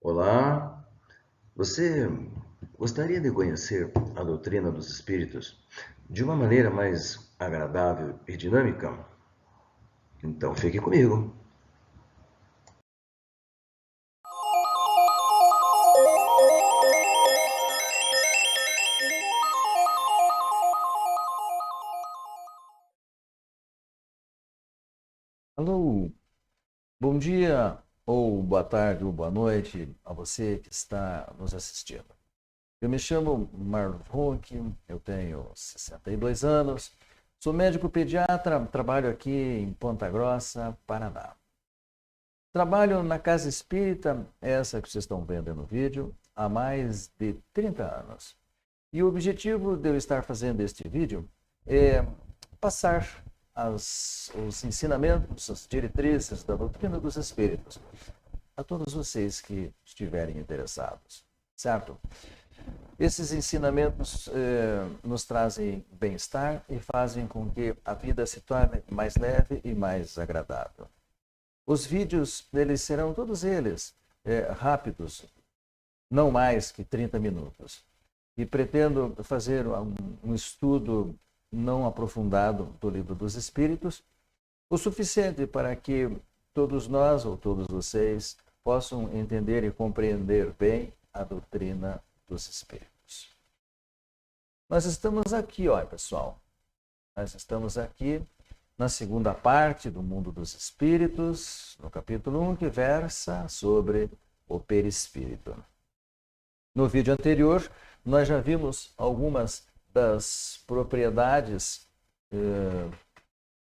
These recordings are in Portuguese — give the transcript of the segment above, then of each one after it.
Olá, você gostaria de conhecer a doutrina dos espíritos de uma maneira mais agradável e dinâmica? Então fique comigo. Alô, bom dia, ou boa tarde, ou boa noite a você que está nos assistindo. Eu me chamo Marlon Huck, eu tenho 62 anos, sou médico pediatra, trabalho aqui em Ponta Grossa, Paraná. Trabalho na Casa Espírita, essa que vocês estão vendo no vídeo, há mais de 30 anos. E o objetivo de eu estar fazendo este vídeo é passar os ensinamentos, as diretrizes da doutrina dos espíritos a todos vocês que estiverem interessados, certo? Esses ensinamentos nos trazem bem-estar e fazem com que a vida se torne mais leve e mais agradável. Os vídeos, eles serão todos eles rápidos, não mais que 30 minutos. E pretendo fazer um estudo não aprofundado do Livro dos Espíritos, o suficiente para que todos nós ou todos vocês possam entender e compreender bem a doutrina dos Espíritos. Nós estamos aqui, olha pessoal, nós estamos aqui na segunda parte do Mundo dos Espíritos, no capítulo 1, que versa sobre o perispírito. No vídeo anterior, nós já vimos algumas das propriedades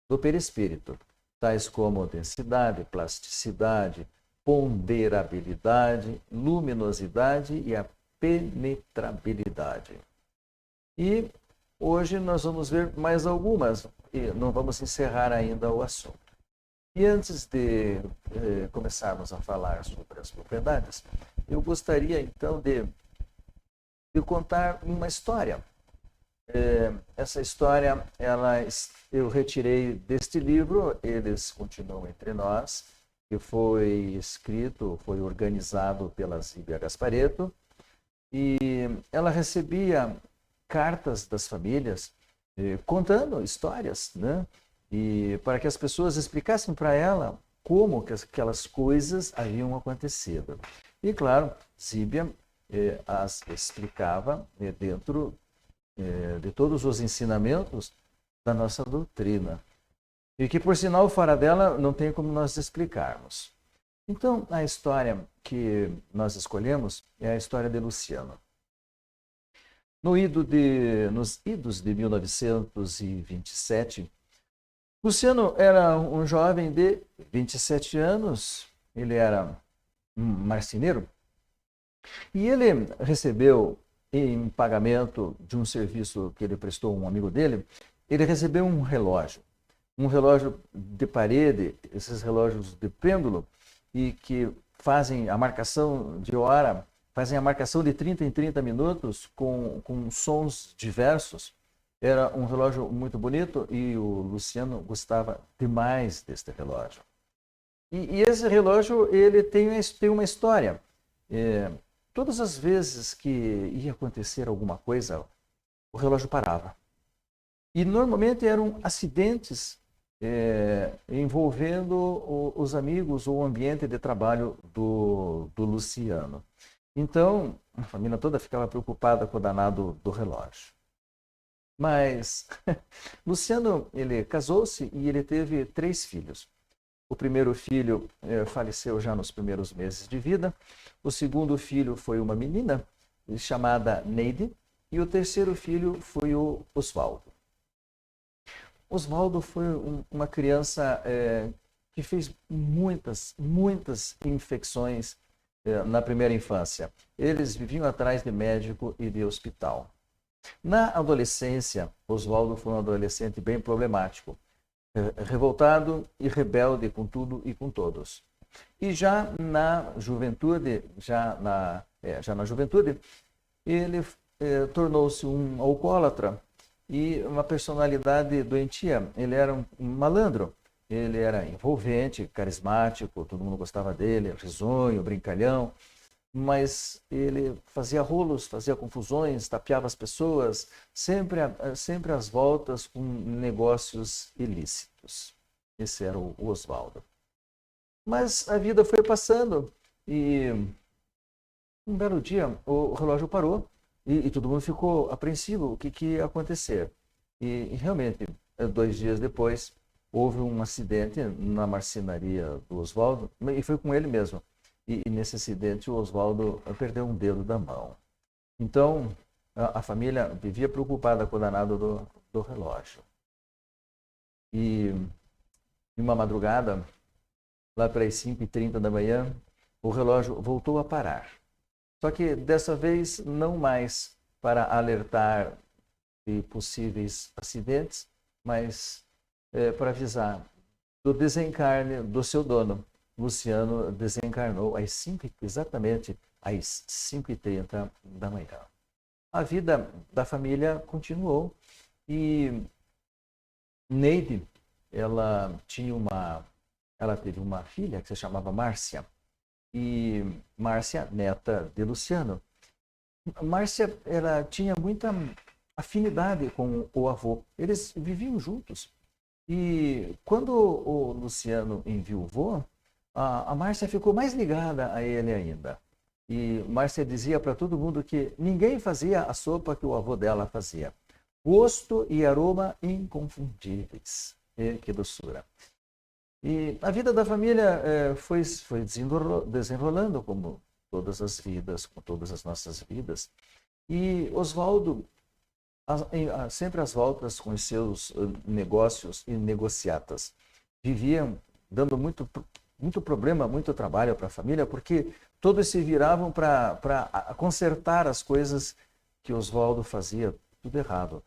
do perispírito, tais como densidade, plasticidade, ponderabilidade, luminosidade e a penetrabilidade. E hoje nós vamos ver mais algumas, e não vamos encerrar ainda o assunto. E antes de começarmos a falar sobre as propriedades, eu gostaria então de contar uma história. Essa história eu retirei deste livro, Eles Continuam Entre Nós, que foi escrito, foi organizado pela Zíbia Gasparetto, e ela recebia cartas das famílias contando histórias, né? E para que as pessoas explicassem para ela como que aquelas coisas haviam acontecido. E claro, Zíbia as explicava dentro de todos os ensinamentos da nossa doutrina. E que, por sinal, fora dela, não tem como nós explicarmos. Então, a história que nós escolhemos é a história de Luciano. Nos idos de 1927, Luciano era um jovem de 27 anos, ele era um marceneiro, e ele recebeu, em pagamento de um serviço que ele prestou a um amigo dele, ele recebeu um relógio de parede, esses relógios de pêndulo, e que fazem a marcação de hora, fazem a marcação de 30 em 30 minutos com sons diversos. Era um relógio muito bonito e o Luciano gostava demais deste relógio. E esse relógio ele tem uma história. Todas as vezes que ia acontecer alguma coisa, o relógio parava. E normalmente eram acidentes envolvendo os amigos ou o ambiente de trabalho do Luciano. Então, a família toda ficava preocupada com o danado do relógio. Mas Luciano, ele casou-se e ele teve 3 filhos. O primeiro filho faleceu já nos primeiros meses de vida. O segundo filho foi uma menina chamada Neide. E o terceiro filho foi o Oswaldo. Oswaldo foi uma criança que fez muitas infecções na primeira infância. Eles viviam atrás de médico e de hospital. Na adolescência, Oswaldo foi um adolescente bem problemático, revoltado e rebelde com tudo e com todos. E já na juventude, ele tornou-se um alcoólatra e uma personalidade doentia. Ele era um malandro, ele era envolvente, carismático, todo mundo gostava dele, risonho, brincalhão. mas ele fazia rolos, fazia confusões, tapeava as pessoas, sempre às voltas com negócios ilícitos. Esse era o Oswaldo. Mas a vida foi passando e um belo dia o relógio parou e todo mundo ficou apreensivo, o que ia acontecer. E realmente, 2 dias depois, houve um acidente na marcenaria do Oswaldo, e foi com ele mesmo. E nesse acidente o Oswaldo perdeu um dedo da mão. Então, a família vivia preocupada com o danado do relógio. E em uma madrugada, lá pelas 5h30 da manhã, o relógio voltou a parar. Só que dessa vez não mais para alertar de possíveis acidentes, mas para avisar do desencarne do seu dono. Luciano desencarnou exatamente às 5h30 da manhã. A vida da família continuou e Neide, ela teve uma filha que se chamava Márcia, e Márcia, neta de Luciano. Márcia, ela tinha muita afinidade com o avô. Eles viviam juntos. E quando o Luciano enviuvou, a Márcia ficou mais ligada a ele ainda. E Márcia dizia para todo mundo que ninguém fazia a sopa que o avô dela fazia. Gosto e aroma inconfundíveis. E que doçura. E a vida da família foi desenrolando como todas as vidas, como todas as nossas vidas. E Oswaldo, sempre às voltas com os seus negócios e negociatas, viviam dando muito problema, muito trabalho para a família, porque todos se viravam para consertar as coisas que Oswaldo fazia tudo errado.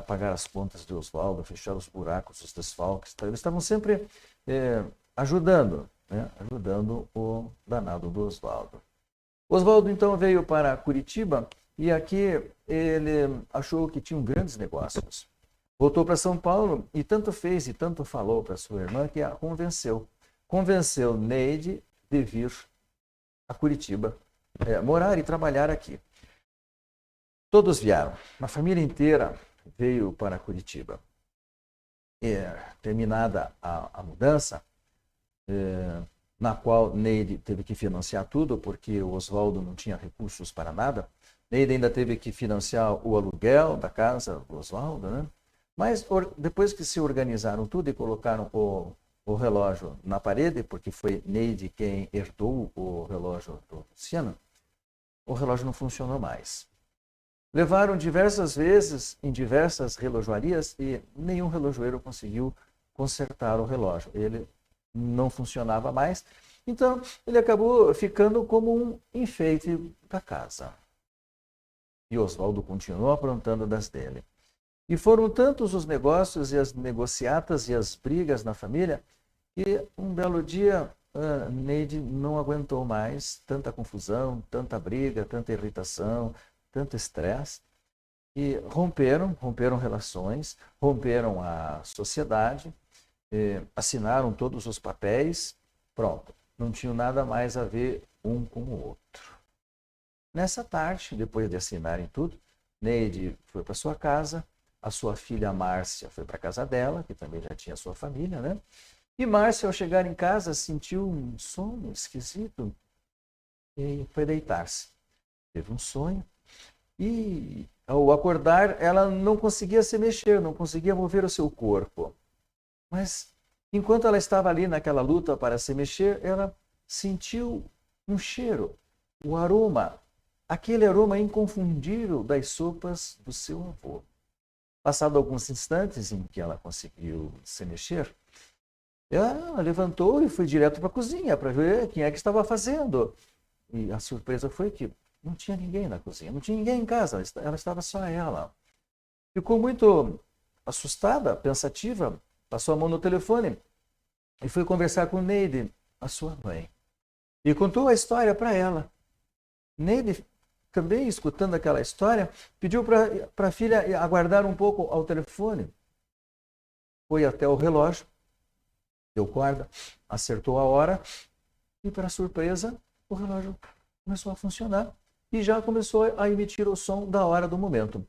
Pagar as contas de Oswaldo, fechar os buracos, os desfalques. Eles estavam sempre ajudando, né? Ajudando o danado do Oswaldo. Oswaldo então veio para Curitiba e aqui ele achou que tinham grandes negócios. Voltou para São Paulo e tanto fez e tanto falou para sua irmã que a convenceu. Convenceu Neide de vir a Curitiba, morar e trabalhar aqui. Todos vieram, a família inteira veio para Curitiba. Terminada a mudança, na qual Neide teve que financiar tudo, porque o Oswaldo não tinha recursos para nada. Neide ainda teve que financiar o aluguel da casa do Oswaldo, né? Mas depois que se organizaram tudo e colocaram o relógio na parede, porque foi Neide quem herdou o relógio do Luciano, o relógio não funcionou mais. Levaram diversas vezes em diversas relojoarias e nenhum relojoeiro conseguiu consertar o relógio. Ele não funcionava mais, então ele acabou ficando como um enfeite da casa. E Oswaldo continuou aprontando das dele. E foram tantos os negócios e as negociatas e as brigas na família que um belo dia Neide não aguentou mais tanta confusão, tanta briga, tanta irritação, tanto estresse, e romperam relações, romperam a sociedade, assinaram todos os papéis, pronto, não tinham nada mais a ver um com o outro. Nessa tarde, depois de assinarem tudo, Neide foi para sua casa, a sua filha Márcia foi para a casa dela, que também já tinha sua família, né? E Márcia, ao chegar em casa, sentiu um sono esquisito e foi deitar-se. Teve um sonho. E ao acordar, ela não conseguia se mexer, não conseguia mover o seu corpo. Mas enquanto ela estava ali naquela luta para se mexer, ela sentiu um cheiro, o aroma, aquele aroma inconfundível das sopas do seu avô. Passado alguns instantes em que ela conseguiu se mexer, ela levantou e foi direto para a cozinha para ver quem é que estava fazendo. E a surpresa foi que não tinha ninguém na cozinha, não tinha ninguém em casa, ela estava só ela. Ficou muito assustada, pensativa, passou a mão no telefone e foi conversar com Neide, a sua mãe. E contou a história para ela. Neide, também escutando aquela história, pediu para a filha aguardar um pouco ao telefone. Foi até o relógio, deu corda, acertou a hora e, para surpresa, o relógio começou a funcionar e já começou a emitir o som da hora do momento.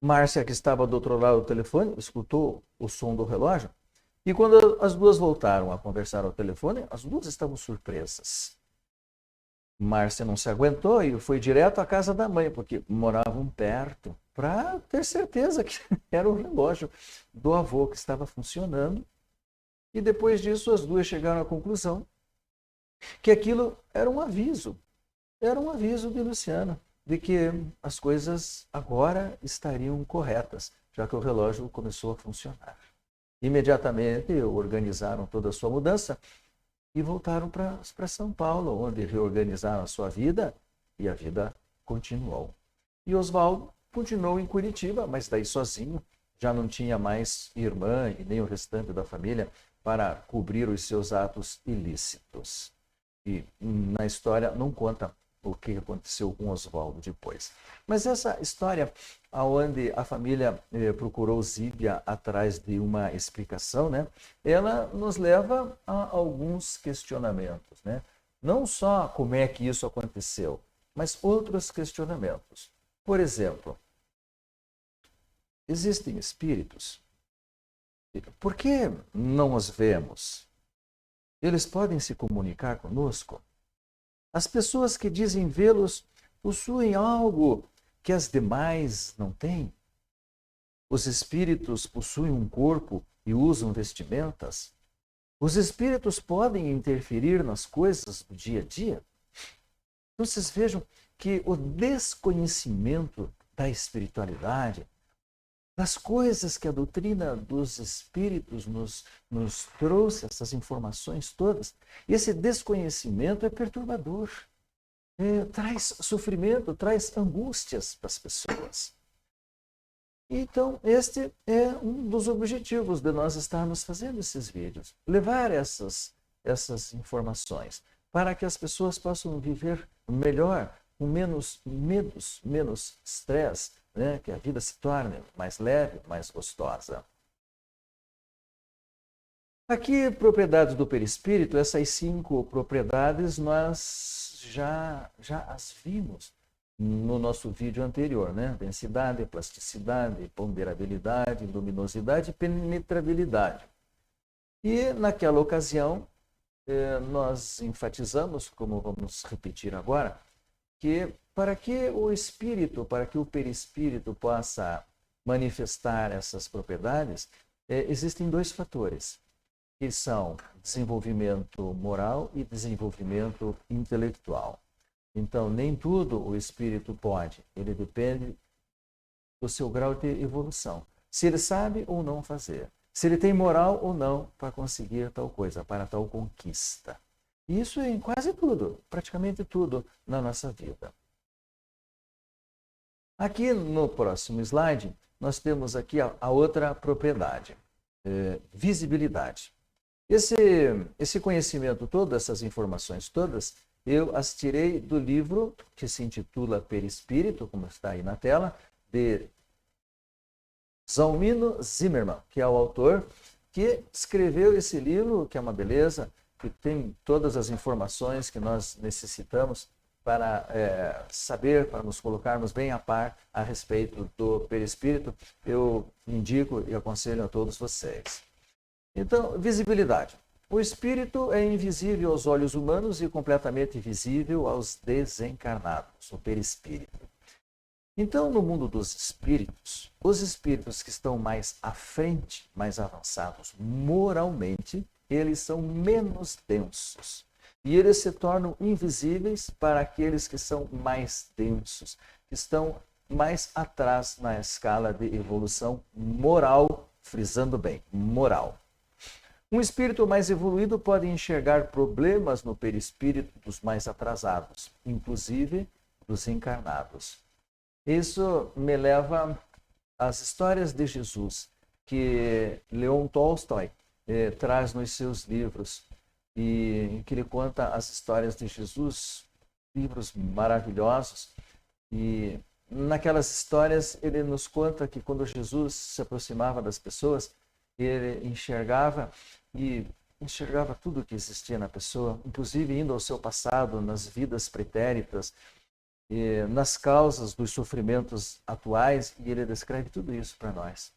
Márcia, que estava do outro lado do telefone, escutou o som do relógio e quando as duas voltaram a conversar ao telefone, as duas estavam surpresas. Márcia não se aguentou e foi direto à casa da mãe, porque moravam perto, para ter certeza que era o relógio do avô que estava funcionando. E depois disso, as duas chegaram à conclusão que aquilo era um aviso de Luciana, de que as coisas agora estariam corretas, já que o relógio começou a funcionar. Imediatamente organizaram toda a sua mudança e voltaram para São Paulo, onde reorganizaram a sua vida e a vida continuou. E Oswaldo continuou em Curitiba, mas daí sozinho, já não tinha mais irmã e nem o restante da família para cobrir os seus atos ilícitos. E na história não conta o que aconteceu com Oswaldo depois. Mas essa história, onde a família procurou Zíbia atrás de uma explicação, né, ela nos leva a alguns questionamentos, né? Não só como é que isso aconteceu, mas outros questionamentos. Por exemplo, existem espíritos? Por que não os vemos? Eles podem se comunicar conosco? As pessoas que dizem vê-los possuem algo que as demais não têm? Os espíritos possuem um corpo e usam vestimentas? Os espíritos podem interferir nas coisas do dia a dia? Então, vocês vejam que o desconhecimento da espiritualidade, das coisas que a doutrina dos espíritos nos trouxe, essas informações todas, esse desconhecimento é perturbador, traz sofrimento, traz angústias para as pessoas. Então, este é um dos objetivos de nós estarmos fazendo esses vídeos, levar essas informações para que as pessoas possam viver melhor, com menos medos, menos estresse, né? Que a vida se torne mais leve, mais gostosa. Aqui, propriedades do perispírito, essas 5 propriedades nós já as vimos no nosso vídeo anterior, né? Densidade, plasticidade, ponderabilidade, luminosidade e penetrabilidade. E naquela ocasião, nós enfatizamos, como vamos repetir agora, que para que o espírito, para que o perispírito possa manifestar essas propriedades, existem 2 fatores, que são desenvolvimento moral e desenvolvimento intelectual. Então, nem tudo o espírito pode, ele depende do seu grau de evolução. Se ele sabe ou não fazer, se ele tem moral ou não para conseguir tal coisa, para tal conquista. Isso em quase tudo, praticamente tudo na nossa vida. Aqui no próximo slide, nós temos aqui a outra propriedade, visibilidade. Esse conhecimento todo, essas informações todas, eu as tirei do livro que se intitula Perispírito, como está aí na tela, de Zalmino Zimmermann, que é o autor que escreveu esse livro, que é uma beleza, que tem todas as informações que nós necessitamos para saber, para nos colocarmos bem a par a respeito do perispírito. Eu indico e aconselho a todos vocês. Então, visibilidade. O espírito é invisível aos olhos humanos e completamente visível aos desencarnados, o perispírito. Então, no mundo dos espíritos, os espíritos que estão mais à frente, mais avançados moralmente, eles são menos densos. E eles se tornam invisíveis para aqueles que são mais densos, que estão mais atrás na escala de evolução moral, frisando bem, moral. Um espírito mais evoluído pode enxergar problemas no perispírito dos mais atrasados, inclusive dos encarnados. Isso me leva às histórias de Jesus, que Leon Tolstói traz nos seus livros, e em que ele conta as histórias de Jesus, livros maravilhosos. E naquelas histórias ele nos conta que quando Jesus se aproximava das pessoas, ele enxergava e enxergava tudo o que existia na pessoa, inclusive indo ao seu passado, nas vidas pretéritas, nas causas dos sofrimentos atuais, e ele descreve tudo isso para nós.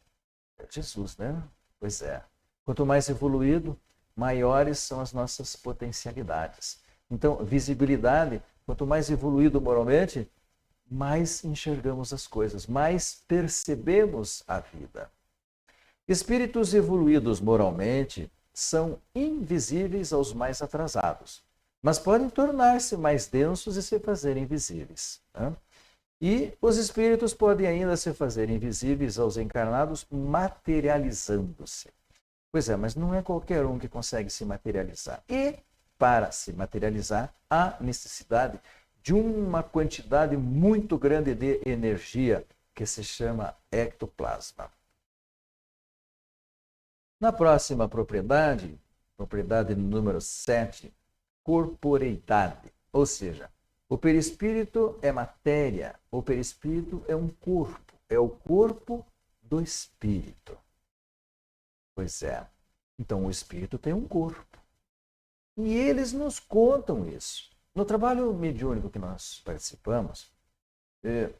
É Jesus, né? Pois é. Quanto mais evoluído, maiores são as nossas potencialidades. Então, visibilidade, quanto mais evoluído moralmente, mais enxergamos as coisas, mais percebemos a vida. Espíritos evoluídos moralmente são invisíveis aos mais atrasados, mas podem tornar-se mais densos e se fazerem visíveis. Né? E os espíritos podem ainda se fazerem visíveis aos encarnados materializando-se. Pois é, mas não é qualquer um que consegue se materializar. E, para se materializar, há necessidade de uma quantidade muito grande de energia, que se chama ectoplasma. Na próxima propriedade, propriedade número 7, corporeidade, ou seja, o perispírito é matéria, o perispírito é um corpo, é o corpo do espírito. Pois é. Então, o espírito tem um corpo. E eles nos contam isso. No trabalho mediúnico que nós participamos,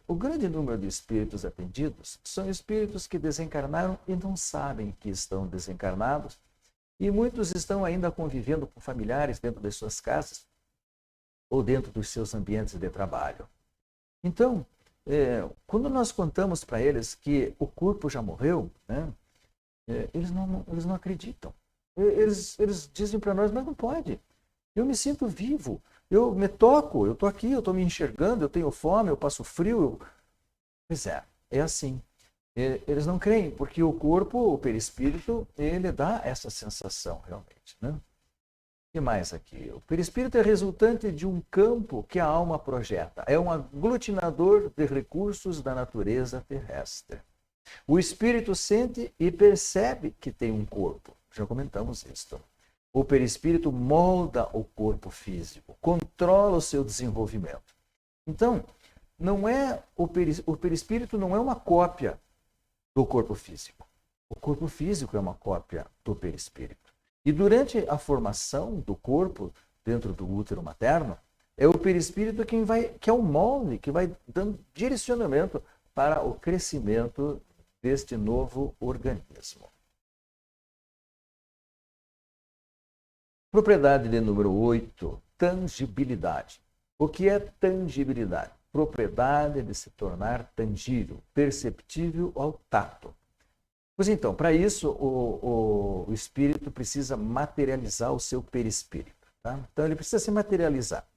o grande número de espíritos atendidos são espíritos que desencarnaram e não sabem que estão desencarnados, e muitos estão ainda convivendo com familiares dentro das suas casas ou dentro dos seus ambientes de trabalho. Então, quando nós contamos para eles que o corpo já morreu, né, eles não acreditam. Eles dizem para nós, mas não pode. Eu me sinto vivo, eu me toco, eu estou aqui, eu estou me enxergando, eu tenho fome, eu passo frio. Pois é assim. Eles não creem, porque o corpo, o perispírito, ele dá essa sensação realmente. Né? E mais aqui, o perispírito é resultante de um campo que a alma projeta. É um aglutinador de recursos da natureza terrestre. O espírito sente e percebe que tem um corpo. Já comentamos isso. O perispírito molda o corpo físico, controla o seu desenvolvimento. Então, o perispírito não é uma cópia do corpo físico. O corpo físico é uma cópia do perispírito. E durante a formação do corpo dentro do útero materno, é o perispírito que é o molde, que vai dando direcionamento para o crescimento deste novo organismo. Propriedade de número 8, tangibilidade. O que é tangibilidade? Propriedade de se tornar tangível, perceptível ao tato. Pois então, para isso, o espírito precisa materializar o seu perispírito. Tá? Então, ele precisa se materializar.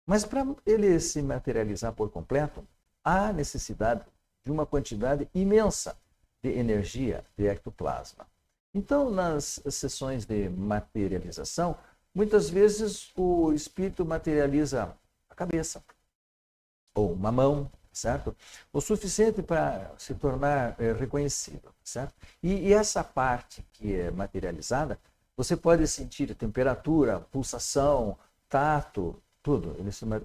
Mas para ele se materializar por completo, há necessidade de uma quantidade imensa de energia de ectoplasma. Então, nas sessões de materialização, muitas vezes o espírito materializa a cabeça ou uma mão, certo? O suficiente para se tornar reconhecível, certo? E essa parte que é materializada, você pode sentir temperatura, pulsação, tato, tudo.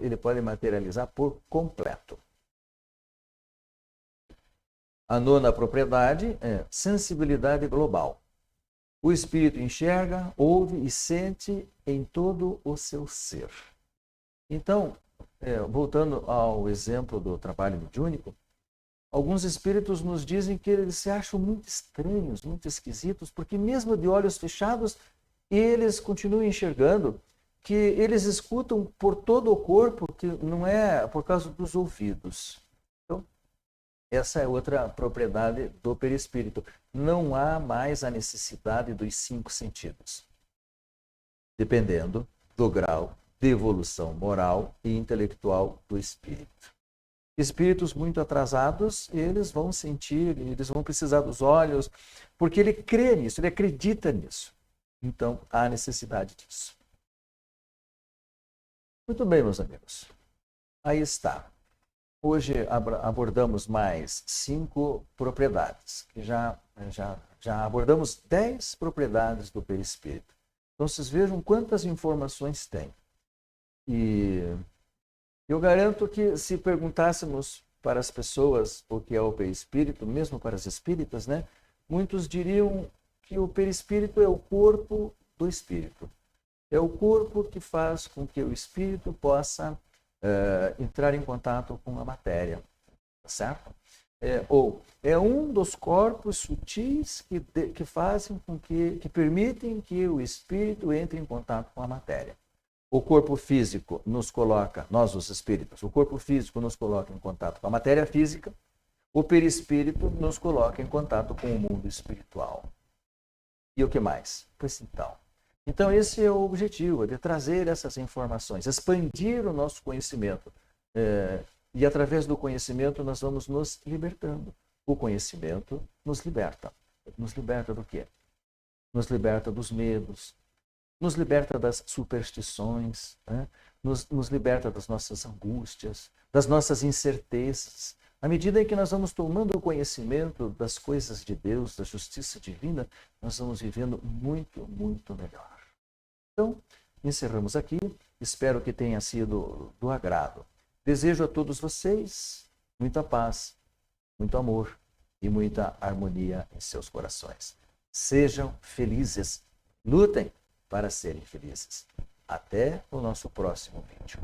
Ele pode materializar por completo. A nona propriedade é sensibilidade global. O espírito enxerga, ouve e sente em todo o seu ser. Então, voltando ao exemplo do trabalho mediúnico, alguns espíritos nos dizem que eles se acham muito estranhos, muito esquisitos, porque mesmo de olhos fechados, eles continuam enxergando, que eles escutam por todo o corpo, que não é por causa dos ouvidos. Então, essa é outra propriedade do perispírito. Não há mais a necessidade dos 5 sentidos, dependendo do grau de evolução moral e intelectual do espírito. Espíritos muito atrasados, eles vão sentir, eles vão precisar dos olhos, porque ele crê nisso, ele acredita nisso. Então, há necessidade disso. Muito bem, meus amigos. Aí está. Hoje abordamos mais 5 propriedades, que já abordamos 10 propriedades do perispírito. Então, vocês vejam quantas informações tem. E eu garanto que se perguntássemos para as pessoas o que é o perispírito, mesmo para as espíritas, né, muitos diriam que o perispírito é o corpo do espírito. É o corpo que faz com que o espírito possa entrar em contato com a matéria, tá certo? Ou é um dos corpos sutis que fazem com que permitem que o espírito entre em contato com a matéria. O corpo físico nos coloca, nós os espíritos, o corpo físico nos coloca em contato com a matéria física, o perispírito nos coloca em contato com o mundo espiritual. E o que mais? Pois então. Então esse é o objetivo, de trazer essas informações, expandir o nosso conhecimento. E através do conhecimento nós vamos nos libertando. O conhecimento nos liberta. Nos liberta do quê? Nos liberta dos medos, nos liberta das superstições, né? nos liberta das nossas angústias, das nossas incertezas. À medida em que nós vamos tomando o conhecimento das coisas de Deus, da justiça divina, nós vamos vivendo muito, muito melhor. Então, encerramos aqui. Espero que tenha sido do agrado. Desejo a todos vocês muita paz, muito amor e muita harmonia em seus corações. Sejam felizes, lutem para serem felizes. Até o nosso próximo vídeo.